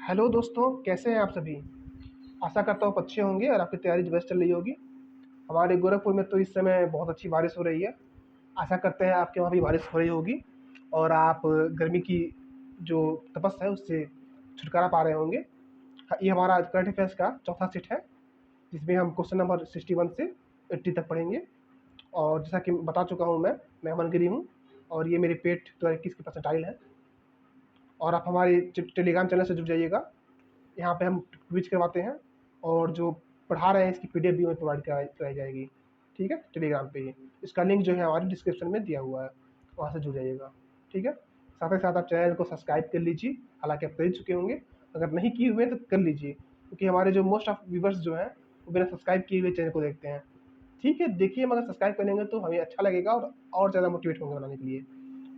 Hello दोस्तों, कैसे हैं आप सभी। आशा करता हूँ आप अच्छे होंगे और आपकी तैयारी बेस्ट चल रही होगी। हमारे गोरखपुर में तो इस समय बहुत अच्छी बारिश हो रही है। आशा करते हैं आपके वहाँ भी बारिश हो रही होगी और आप गर्मी की जो तपस है उससे छुटकारा पा रहे होंगे। ये हमारा करंट अफेयर्स का चौथा सेट है, जिसमें हम क्वेश्चन नंबर 61 से 80 तक पढ़ेंगे। और जैसा कि बता चुका हूँ, मैं अमन गिरी हूँ और ये मेरे पेट 2021 की परसेंटाइल है। और आप हमारे टेलीग्राम चैनल से जुड़ जाइएगा। यहाँ पे हम क्विज करवाते हैं और जो पढ़ा रहे हैं इसकी पीडीएफ भी हमें प्रोवाइड कराई जाएगी। ठीक है, टेलीग्राम पे ही। इसका लिंक जो है हमारे डिस्क्रिप्शन में दिया हुआ है, वहाँ से जुड़ जाइएगा। ठीक है, साथ ही साथ आप चैनल को सब्सक्राइब कर लीजिए। हालांकि आप कर चुके होंगे, अगर नहीं किए हुए तो कर लीजिए, क्योंकि हमारे जो मोस्ट ऑफ व्यूवर्स जो हैं वो बिना सब्सक्राइब किए हुए चैनल को देखते हैं। ठीक है, देखिए, मगर सब्सक्राइब करेंगे तो हमें अच्छा लगेगा और ज़्यादा मोटिवेट होंगे बनाने के लिए।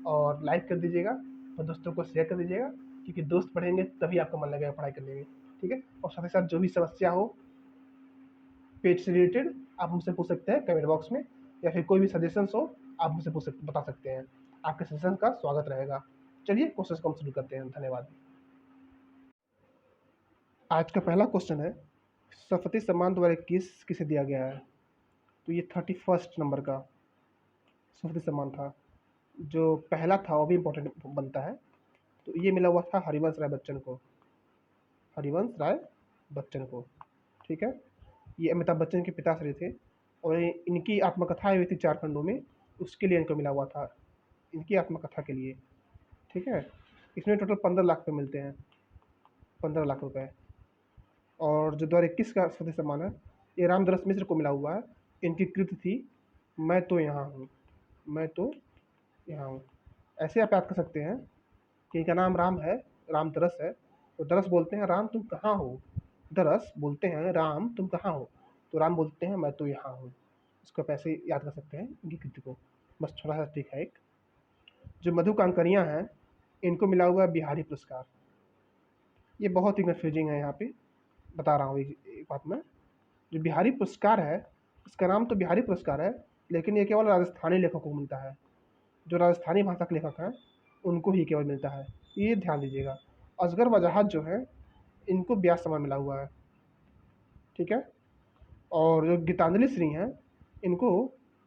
और लाइक कर दीजिएगा और दोस्तों को शेयर कर दीजिएगा, क्योंकि दोस्त पढ़ेंगे तभी आपका मन लगेगा पढ़ाई करने में। ठीक है, और साथ ही साथ जो भी समस्या हो पेट से रिलेटेड, आप मुझसे पूछ सकते हैं कमेंट बॉक्स में, या फिर कोई भी सजेशंस हो आप मुझसे बता सकते हैं। आपके सजेशन का स्वागत रहेगा। चलिए क्वेश्चन को हम शुरू करते हैं। धन्यवाद। आज का पहला क्वेश्चन है, सरस्वती सम्मान 2021 किसे दिया गया है। तो ये 31st नंबर का सरस्वती सम्मान था। जो पहला था वो भी इम्पोर्टेंट बनता है। तो ये मिला हुआ था हरिवंश राय बच्चन को। हरिवंश राय बच्चन को। ठीक है, ये अमिताभ बच्चन के पिताश्री थे और इनकी आत्मकथा हुई थी 4 खंडों में, उसके लिए इनको मिला हुआ था, इनकी आत्मकथा के लिए। ठीक है, इसमें टोटल 15 लाख पे मिलते हैं, 15 लाख रुपए। और जो 2021 का सरस्वती सम्मान है ये रामदरस मिश्र को मिला हुआ है। इनकी कृति थी मैं तो यहाँ हूँ, मैं तो यहाँ हूँ। ऐसे आप याद कर सकते हैं कि इनका नाम राम है, राम दरस है, तो दरस बोलते हैं राम तुम कहाँ हो, दरस बोलते हैं राम तुम कहाँ हो, तो राम बोलते हैं मैं तो यहाँ हूँ। इसको आप ऐसे याद कर सकते हैं इनकी कृति को। बस थोड़ा सा ट्रिक है एक। जो मधु कांकरियाँ हैं इनको मिला हुआ है बिहारी पुरस्कार। ये बहुत ही कन्फ्यूजिंग है, यहाँ पे बता रहा हूँ एक बात में। जो बिहारी पुरस्कार है, इसका नाम तो बिहारी पुरस्कार है, लेकिन ये केवल राजस्थानी लेखकों को मिलता है। जो राजस्थानी भाषा के लेखक हैं उनको ही केवल मिलता है, ये ध्यान दीजिएगा। असगर वजाहत जो है इनको व्यास सम्मान मिला हुआ है। ठीक है, और जो गीतांजलि श्री हैं इनको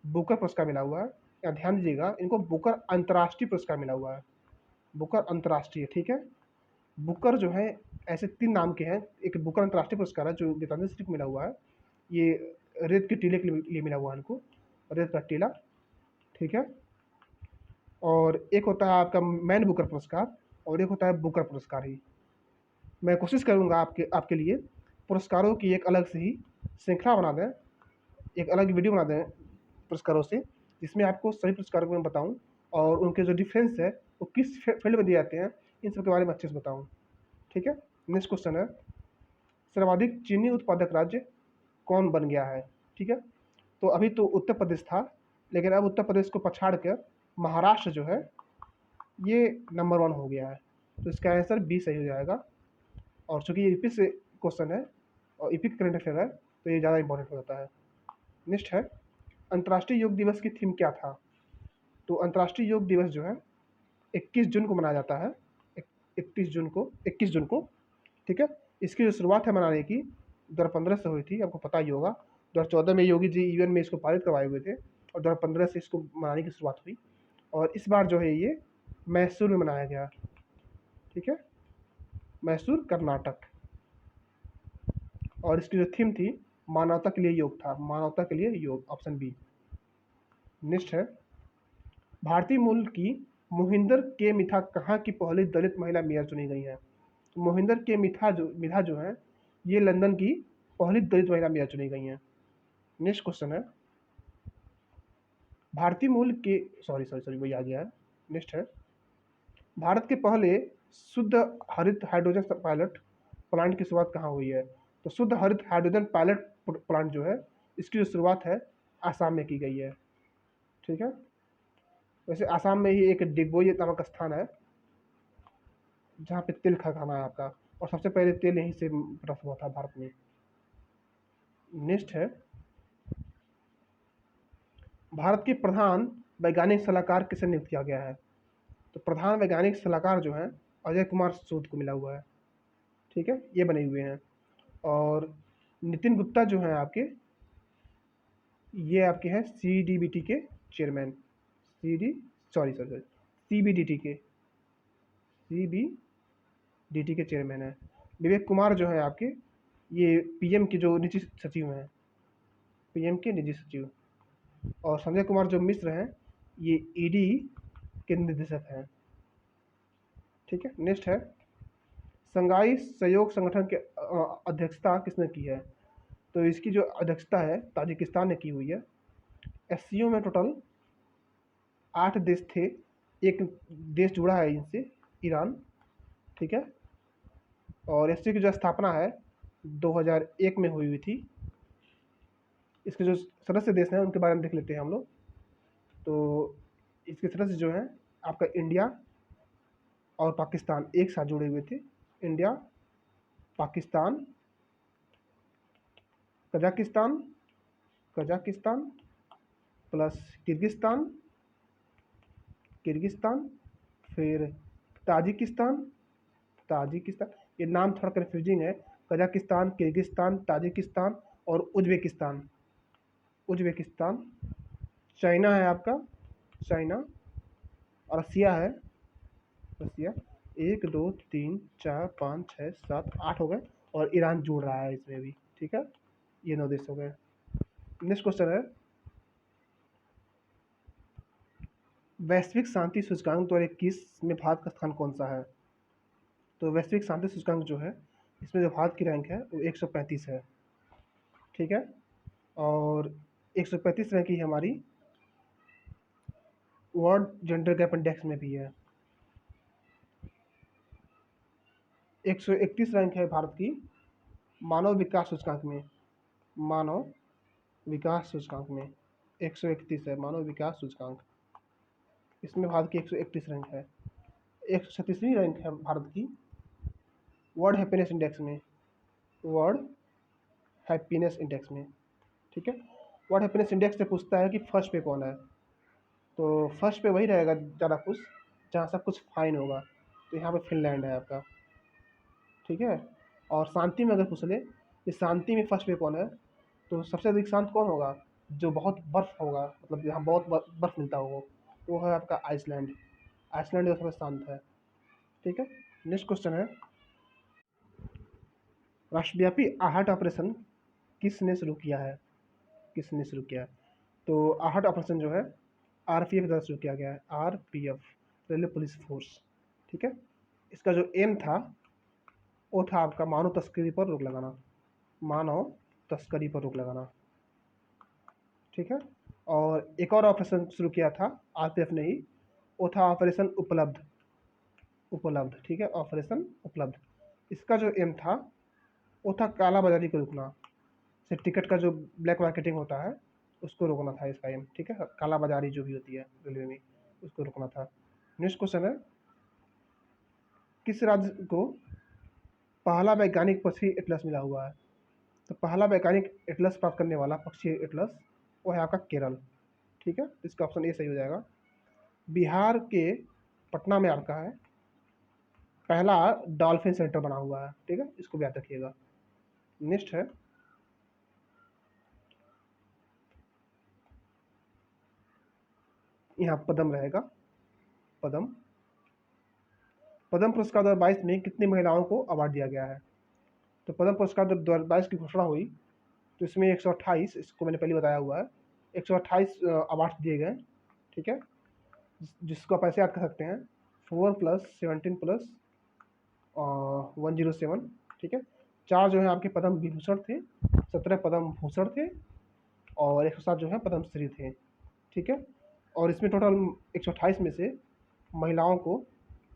बुकर पुरस्कार मिला हुआ है। या ध्यान दीजिएगा, इनको बुकर अंतर्राष्ट्रीय पुरस्कार मिला हुआ है, बुकर अंतर्राष्ट्रीय। ठीक है, बुकर जो है ऐसे 3 नाम के हैं। एक बुकर अंतर्राष्ट्रीय पुरस्कार है जो गीतांजलि श्री को मिला हुआ है, ये रेत के टीले के लिए मिला हुआ है इनको, रेत का टीला। ठीक है, और एक होता है आपका मैन बुकर पुरस्कार और एक होता है बुकर पुरस्कार ही। मैं कोशिश करूँगा आपके आपके लिए पुरस्कारों की एक अलग से ही श्रृंखला बना दें, एक अलग वीडियो बना दें पुरस्कारों से, जिसमें आपको सभी पुरस्कारों को मैं बताऊँ और उनके जो डिफरेंस है वो किस फील्ड में दिए जाते हैं, इन सब के बारे में अच्छे से बताऊँ। ठीक है, नेक्स्ट क्वेश्चन है, सर्वाधिक चीनी उत्पादक राज्य कौन बन गया है। ठीक है, तो अभी तो उत्तर प्रदेश था, लेकिन अब उत्तर प्रदेश को पछाड़ कर महाराष्ट्र जो है ये नंबर 1 हो गया है। तो इसका आंसर बी सही हो जाएगा। और चूँकि ये ईपी से क्वेश्चन है और ईपी करंट अफेयर है, तो ये ज़्यादा इंपॉर्टेंट हो जाता है। नेक्स्ट है, अंतर्राष्ट्रीय योग दिवस की थीम क्या था। तो अंतर्राष्ट्रीय योग दिवस जो है 21 जून को मनाया जाता है, 21 जून को। ठीक है, इसकी जो शुरुआत है मनाने की 2015 से हुई थी, आपको पता ही होगा। 2014 में योगी जी यूएन में इसको पारित करवाए हुए थे और 2015 से इसको मनाने की शुरुआत हुई। और इस बार जो है ये मैसूर में मनाया गया। ठीक है, मैसूर कर्नाटक। और इसकी जो थीम थी मानवता के लिए योग था, मानवता के लिए योग, ऑप्शन बी। नेक्स्ट है, भारतीय मूल की मोहिंदर के मिथा कहाँ की पहली दलित महिला मेयर चुनी गई है। तो मोहिंदर के मिथा जो है ये लंदन की पहली दलित महिला मेयर चुनी गई हैं। नेक्स्ट क्वेश्चन है, भारतीय मूल के सॉरी वही आ गया है। नेक्स्ट है, भारत के पहले शुद्ध हरित हाइड्रोजन पायलट प्लांट की शुरुआत कहाँ हुई है। तो शुद्ध हरित हाइड्रोजन पायलट प्लांट जो है इसकी जो शुरुआत है आसाम में की गई है। ठीक है, वैसे आसाम में ही एक डिगबोई नामक स्थान है जहाँ पे तेल कारखाना है आपका, और सबसे पहले तेल यहीं से प्राप्त हुआ था भारत में। नेक्स्ट है, भारत के प्रधान वैज्ञानिक सलाहकार किसे नियुक्त किया गया है। तो प्रधान वैज्ञानिक सलाहकार जो है अजय कुमार सूद को मिला हुआ है। ठीक है, ये बने हुए हैं। और नितिन गुप्ता जो हैं आपके, ये आपके हैं CDBT के chairman, C D sorry sorry sorry CBDT के चेयरमैन हैं। विवेक कुमार जो है आपके, ये PM के जो निजी सचिव हैं, PM के निजी सचिव। और संजय कुमार जो मिश्र हैं, ये ED के निदेशक हैं। ठीक है, नेक्स्ट है संघाई सहयोग संगठन के अध्यक्षता किसने की है? तो इसकी जो अध्यक्षता है ताजिकिस्तान ने की हुई है। SCO में टोटल 8 देश थे, एक देश जुड़ा है इनसे, ईरान। ठीक है, और SCO की जो स्थापना है 2001 में हुई थी। इसके जो सदस्य देश हैं उनके बारे में देख लेते हैं हम लोग। तो इसके सदस्य जो हैं आपका इंडिया और पाकिस्तान एक साथ जुड़े हुए थे। India, Pakistan, Kazakhstan plus Kyrgyzstan, फिर ताजिकिस्तान। ये नाम थोड़ा कन्फ्यूजिंग है। कजाकिस्तान, किर्गिस्तान, ताजिकिस्तान और उज्बेकिस्तान। चाइना है आपका, चाइना। और रसिया है, रसिया। 1 2 3 4 5 6 7 8 हो गए, और ईरान जुड़ रहा है इसमें भी। ठीक है, ये 9 देश हो गए। नेक्स्ट क्वेश्चन है वैश्विक शांति सूचकांक 2021 में भारत का स्थान कौन सा है? तो वैश्विक शांति सूचकांक जो है, इसमें जो भारत की रैंक है वो 135 है। ठीक है, और 135 रैंक ही हमारी वर्ल्ड जेंडर गैप इंडेक्स में भी है। 131 रैंक है भारत की मानव विकास सूचकांक में। मानव विकास सूचकांक में 131 है मानव विकास सूचकांक। इसमें भारत की 131 रैंक है। 136वीं रैंक है भारत की वर्ल्ड हैप्पीनेस इंडेक्स में। वर्ल्ड हैप्पीनेस इंडेक्स में। ठीक है, वर्ल्ड हैप्पीनेस इंडेक्स से पूछता है कि फर्स्ट पे कौन है। तो फर्स्ट पे वही रहेगा ज़्यादा खुश जहाँ सब कुछ फाइन होगा। तो यहाँ पे फिनलैंड है आपका। ठीक है, और शांति में अगर पूछ ले कि शांति में फर्स्ट पे कौन है, तो सबसे अधिक शांत कौन होगा? जो बहुत बर्फ़ होगा, मतलब जहाँ बहुत बर्फ़ मिलता होगा, वो है आपका आइसलैंड। आइसलैंड जो सबसे शांत है। ठीक है, नेक्स्ट क्वेश्चन है राष्ट्रव्यापी आहट ऑपरेशन किसने शुरू किया है? तो आहट ऑपरेशन जो है RPF द्वारा शुरू किया गया है। RPF, railway police force. ठीक है, इसका जो एम था वो था आपका मानव तस्करी पर रोक लगाना। ठीक है, और एक और ऑपरेशन शुरू किया था RPF ने ही, वो था ऑपरेशन उपलब्ध। ठीक है, ऑपरेशन उपलब्ध। इसका जो एम था वो था कालाबाजारी को रोकना। सिर्फ टिकट का जो ब्लैक मार्केटिंग होता है उसको रोकना था इसका एम। ठीक है, कालाबाजारी जो भी होती है रेलवे में, उसको रोकना था। नेक्स्ट क्वेश्चन है किस राज्य को पहला वैज्ञानिक पक्षी एटलस मिला हुआ है? तो पहला वैज्ञानिक एटलस प्राप्त करने वाला पक्षी एटलस वो है आपका केरल। ठीक है, इसका ऑप्शन ए सही हो जाएगा। बिहार के पटना में आपका है पहला डॉल्फिन सेंटर बना हुआ है। ठीक है, इसको भी याद रखिएगा। नेक्स्ट है यहाँ पद्म रहेगा। पद्म पुरस्कार 2022 में कितनी महिलाओं को अवार्ड दिया गया है? तो पद्म पुरस्कार जब 2022 की घोषणा हुई तो इसमें 128, इसको मैंने पहले बताया हुआ है, 128 अवार्ड दिए गए। ठीक है, जिसको आप ऐसे याद कर सकते हैं 4 + 17 + 107। ठीक है, 4 जो है आपके पद्म विभूषण थे, 17 पद्म भूषण थे, और 107 जो है पद्म श्री थे। ठीक है, और इसमें टोटल 128 में से महिलाओं को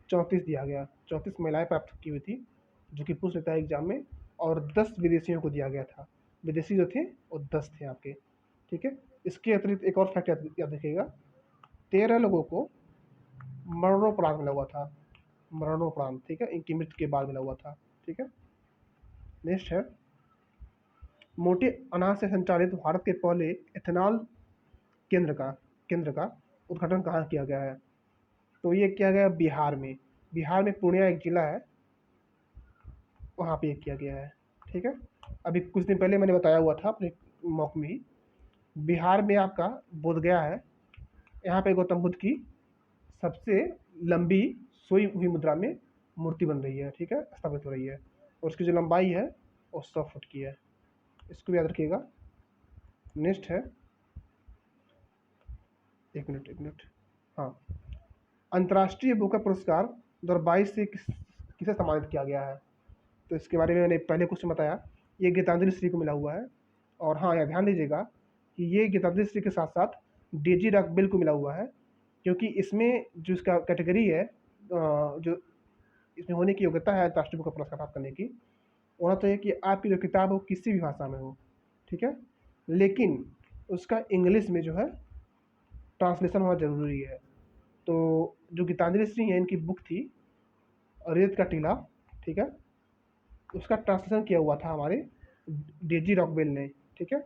34 दिया गया। 34 महिलाएं प्राप्त की हुई थी, जो कि पूछ लेता है एग्जाम में। और 10 विदेशियों को दिया गया था। विदेशी जो थे वो 10 थे आपके। ठीक है, इसके अतिरिक्त एक और फैक्ट याद रखिएगा, 13 लोगों को मरणोपरांत मिला हुआ था। मरणोपरांत, ठीक है, इनकी मृत्यु के बाद मिला हुआ था। ठीक है, नेक्स्ट है मोटे अनाज से संचालित भारत के पहले एथेनॉल केंद्र का उद्घाटन कहाँ किया गया है? तो ये किया गया बिहार में। पूर्णिया एक जिला है, वहाँ पे ये किया गया है। ठीक है, अभी कुछ दिन पहले मैंने बताया हुआ था अपने मॉक में ही, बिहार में आपका बोधगया है, यहाँ पे गौतम बुद्ध की सबसे लंबी सोई हुई मुद्रा में मूर्ति बन रही है। ठीक है, स्थापित हो रही है, और उसकी जो लंबाई है वो 100 फुट की है, इसको भी याद रखिएगा। नेक्स्ट है, एक मिनट, हाँ, अंतर्राष्ट्रीय बुकर पुरस्कार 2022 से किसे सम्मानित किया गया है? तो इसके बारे में मैंने पहले कुछ बताया, ये गीतांजलि श्री को मिला हुआ है। और हाँ, यहाँ ध्यान दीजिएगा कि ये गीतांजलि श्री के साथ साथ डेजी रॉकवेल को मिला हुआ है, क्योंकि इसमें जो इसका कैटेगरी है, जो इसमें होने की योग्यता है अंतर्राष्ट्रीय बुकर पुरस्कार प्राप्त करने की, होना तो है कि आपकी जो किताब हो किसी भी भाषा में हो। ठीक है, लेकिन उसका इंग्लिश में जो है ट्रांसलेशन होना जरूरी है। तो जो गीतांजलि श्री है, इनकी बुक थी रेत का टीला, ठीक है, उसका ट्रांसलेशन किया हुआ था हमारे डेजी रॉकवेल ने। ठीक है,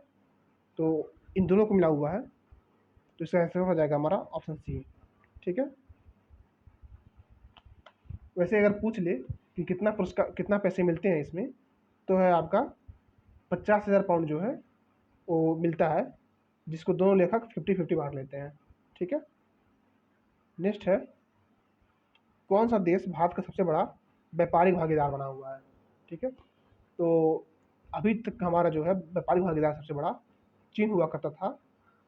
तो इन दोनों को मिला हुआ है, तो इसका आंसर हो जाएगा हमारा ऑप्शन सी। ठीक है, वैसे अगर पूछ ले कि कितना पुरस्कार, कितना पैसे मिलते हैं इसमें, तो है आपका 50,000 पाउंड जो है वो मिलता है, जिसको दोनों लेखक 50-50 बांट लेते हैं। ठीक है, नेक्स्ट है, कौन सा देश भारत का सबसे बड़ा व्यापारिक भागीदार बना हुआ है? ठीक है, तो अभी तक हमारा जो है व्यापारिक भागीदार सबसे बड़ा चीन हुआ करता था,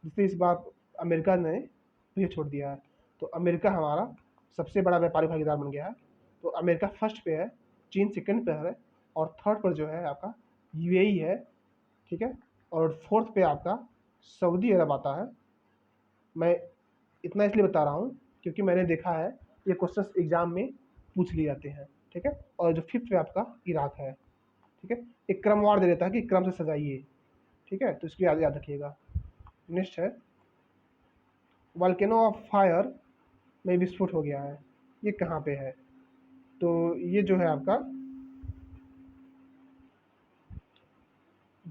जिससे इस बार अमेरिका ने ये छोड़ दिया है। तो अमेरिका हमारा सबसे बड़ा व्यापारिक भागीदार बन गया है। तो अमेरिका फर्स्ट पे है, चीन सेकंड पे है, और थर्ड पर जो है आपका यूएई है। ठीक है, और फोर्थ पे आपका सऊदी अरब आता है। मैं इतना इसलिए बता रहा हूँ क्योंकि मैंने देखा है ये क्वेश्चंस एग्जाम में पूछ लिए जाते हैं। ठीक है, और जो फिफ्थ पे आपका इराक है। ठीक है, एक क्रमवार दे देता है कि क्रम से सजाइए। ठीक है, तो इसको याद रखिएगा। नेक्स्ट है, वॉल्केनो ऑफ फायर में विस्फोट हो गया है, ये कहाँ पे है? तो ये जो है आपका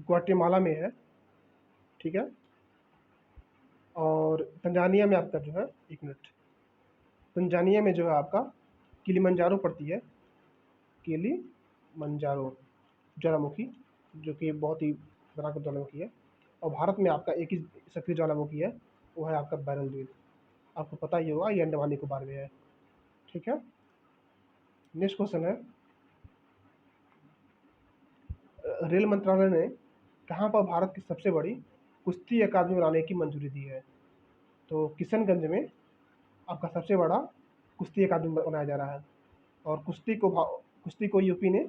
ग्वाटेमाला में है। ठीक है, और तंजानिया में आपका जो है, एक मिनट, तंजानिया में जो है आपका किलिमंजारो पड़ती है, किलिमंजारो ज्वालामुखी, जो कि बहुत ही खतरनाक ज्वालामुखी है। और भारत में आपका एक ही सक्रिय ज्वालामुखी है, वो है आपका बैरल द्वीप, आपको पता ही होगा, ये अंडमान निकोबार में है। ठीक है, नेक्स्ट क्वेश्चन है, रेल मंत्रालय ने कहाँ पर भारत की सबसे बड़ी कुश्ती अकादमी बनाने की मंजूरी दी है? तो किशनगंज में आपका सबसे बड़ा कुश्ती अकादमी बनाया जा रहा है, और कुश्ती को यूपी ने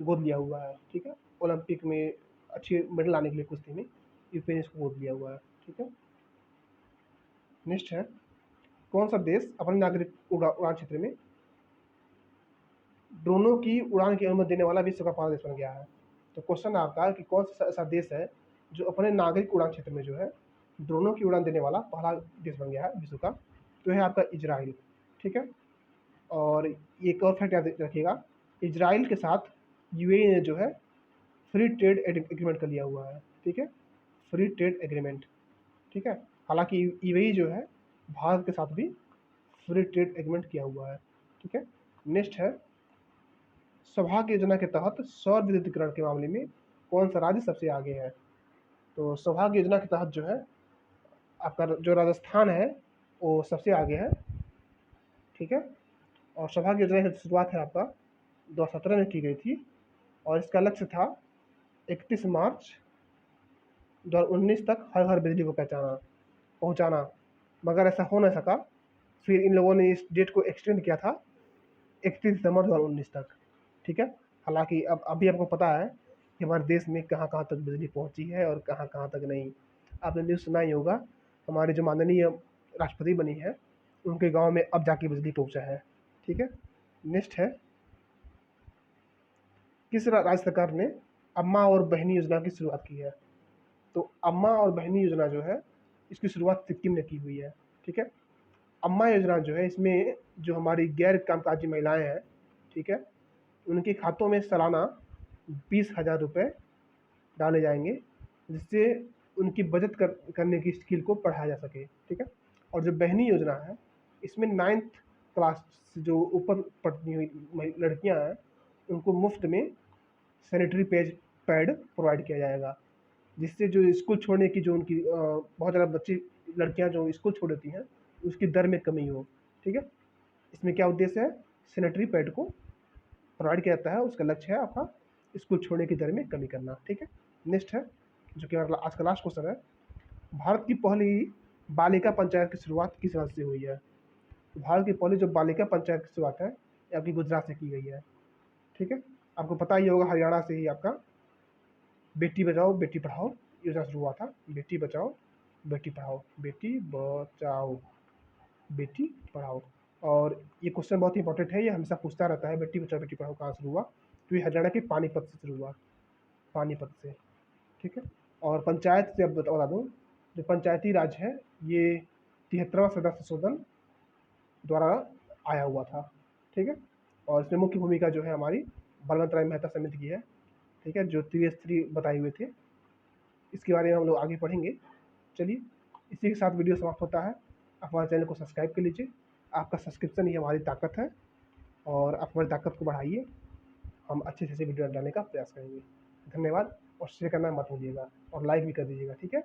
गोद लिया हुआ है। ठीक है, ओलंपिक में अच्छे मेडल लाने के लिए कुश्ती में यूपी ने इसको गोद लिया हुआ है। ठीक है, नेक्स्ट है, कौन सा देश अपने नागरिक उड़ान क्षेत्र में ड्रोनों की उड़ान की अनुमति देने वाला विश्व का पहला देश बन गया है? तो क्वेश्चन आपका है कि कौन सा ऐसा देश है जो अपने नागरिक उड़ान क्षेत्र में जो है ड्रोनों की उड़ान देने वाला पहला देश बन गया है विश्व का? तो है आपका इजराइल। ठीक है, और एक और फैक्ट याद रखिएगा, इजराइल के साथ यूएई ने जो है फ्री ट्रेड एग्रीमेंट कर लिया हुआ है। ठीक है, फ्री ट्रेड एग्रीमेंट। ठीक है, हालांकि यूएई जो है भारत के साथ भी फ्री ट्रेड एग्रीमेंट किया हुआ है। ठीक है, नेक्स्ट है, सौभाग्य योजना के तहत सौर विद्युतीकरण के मामले में कौन सा राज्य सबसे आगे है? तो सौभाग्य योजना के तहत जो है आपका जो राजस्थान है वो सबसे आगे है। ठीक है, और सौभाग्य योजना की शुरुआत है आपका 2017 में की गई थी, और इसका लक्ष्य था 31 मार्च 2019 तक हर घर बिजली को पहुंचाना, मगर ऐसा हो नहीं सका। फिर इन लोगों ने इस डेट को एक्सटेंड किया था 31 दिसंबर 2019 तक। ठीक है, हालांकि अब अभी आपको पता है कि हमारे देश में कहाँ कहाँ तक बिजली पहुंची है और कहाँ कहाँ तक नहीं। आपने न्यूज़ सुना ही होगा, हमारी जो माननीय राष्ट्रपति बनी है उनके गांव में अब जाके बिजली पहुंचा है। ठीक है, नेक्स्ट है, किस राज्य सरकार ने अम्मा और बहनी योजना की शुरुआत की है? तो अम्मा और बहनी योजना जो है इसकी शुरुआत सिक्किम ने की हुई है। ठीक है, अम्मा योजना जो है इसमें जो हमारी गैर कामकाजी महिलाएं हैं, ठीक है, उनके खातों में सालाना 20,000 रुपये डाले जाएंगे, जिससे उनकी बचत करने की स्किल को बढ़ाया जा सके। ठीक है, और जो बहनी योजना है इसमें 9th क्लास से जो ऊपर पढ़ती हुई लड़कियां हैं उनको मुफ्त में सैनिटरी पैड प्रोवाइड किया जाएगा, जिससे जो स्कूल छोड़ने की जो उनकी बहुत ज़्यादा बच्ची लड़कियां जो स्कूल छोड़ देती हैं उसकी दर में कमी हो। ठीक है, इसमें क्या उद्देश्य है, सैनिटरी पैड को प्रोवाइड किया जाता है, उसका लक्ष्य है आपका स्कूल छोड़ने की दर में कमी करना। ठीक है, नेक्स्ट है जो कि हमारा आज का लास्ट क्वेश्चन है, भारत की पहली बालिका पंचायत की शुरुआत किस राज्य से हुई है? तो भारत की पहली जो बालिका पंचायत की शुरुआत है ये आपकी गुजरात से की गई है। ठीक है, आपको पता ही होगा हरियाणा से ही आपका बेटी बचाओ बेटी पढ़ाओ योजना शुरू हुआ था। बेटी बचाओ बेटी पढ़ाओ, बेटी बचाओ बेटी पढ़ाओ। और ये क्वेश्चन बहुत ही इंपॉर्टेंट है, ये हमेशा पूछता रहता है बेटी बचाओ बेटी पढ़ाओ कहाँ शुरू हुआ, तो ये हरियाणा के पानीपत से शुरू हुआ, पानीपत से। ठीक है, और पंचायत से अब बता दूँ, जो पंचायती राज है ये 73वां संविधान संशोधन द्वारा आया हुआ था। ठीक है, और इसमें मुख्य भूमिका जो है हमारी बलवंत राय मेहता समिति की है। ठीक है, जो त्रिस्तरीय बताए हुए थे, इसके बारे में हम लोग आगे पढ़ेंगे। चलिए, इसी के साथ वीडियो समाप्त होता है। आप हमारे चैनल को सब्सक्राइब कर लीजिए, आपका सब्सक्रिप्शन ही हमारी ताकत है, और आप हमारी ताकत को बढ़ाइए, हम अच्छे से अच्छे वीडियो डालने का प्रयास करेंगे। धन्यवाद, और शेयर करना मत भूलिएगा और लाइक भी कर दीजिएगा। ठीक है।